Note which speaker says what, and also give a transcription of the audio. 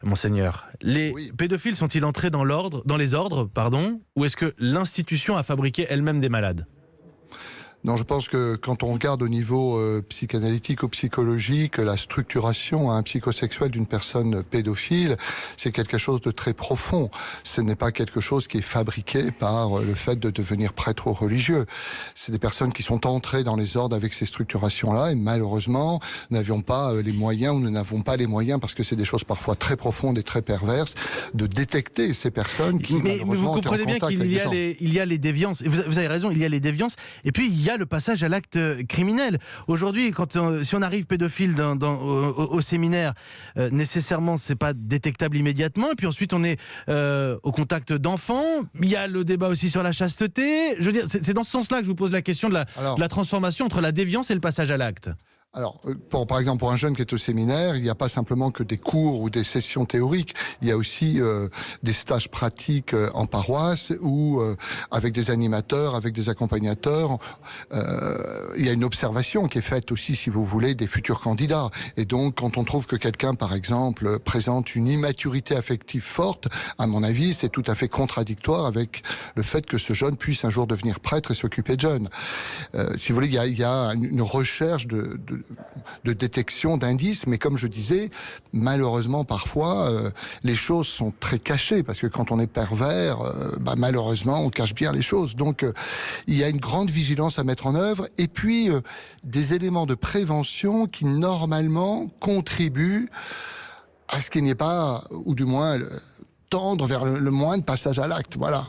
Speaker 1: monseigneur. Les pédophiles sont-ils entrés dans les ordres, ou est-ce que l'institution a fabriqué elle-même des malades ?
Speaker 2: Non, je pense que quand on regarde au niveau psychanalytique ou psychologique, la structuration psychosexuelle d'une personne pédophile, c'est quelque chose de très profond. Ce n'est pas quelque chose qui est fabriqué par le fait de devenir prêtre ou religieux. C'est des personnes qui sont entrées dans les ordres avec ces structurations-là et malheureusement, nous n'avons pas les moyens parce que c'est des choses parfois très profondes et très perverses de détecter ces personnes qui
Speaker 1: mais vous comprenez bien qu'il y a les déviances. Vous avez raison, il y a les déviances. Et puis il y a le passage à l'acte criminel. Aujourd'hui, si on arrive pédophile au séminaire, nécessairement, c'est pas détectable immédiatement. Et puis ensuite, on est au contact d'enfants. Il y a le débat aussi sur la chasteté. Je veux dire, c'est dans ce sens-là que je vous pose la question de la transformation entre la déviance et le passage à l'acte.
Speaker 2: Alors, par exemple, pour un jeune qui est au séminaire, il n'y a pas simplement que des cours ou des sessions théoriques, il y a aussi des stages pratiques en paroisse ou avec des animateurs, avec des accompagnateurs. Il y a une observation qui est faite aussi, si vous voulez, des futurs candidats. Et donc, quand on trouve que quelqu'un, par exemple, présente une immaturité affective forte, à mon avis, c'est tout à fait contradictoire avec le fait que ce jeune puisse un jour devenir prêtre et s'occuper de jeunes. Si vous voulez, il y a une recherche de détection d'indices, mais comme je disais, malheureusement parfois les choses sont très cachées parce que quand on est pervers, malheureusement on cache bien les choses. Donc il y a une grande vigilance à mettre en œuvre et puis des éléments de prévention qui normalement contribuent à ce qu'il n'y ait pas, ou du moins tendre vers le moins de passage à l'acte. Voilà.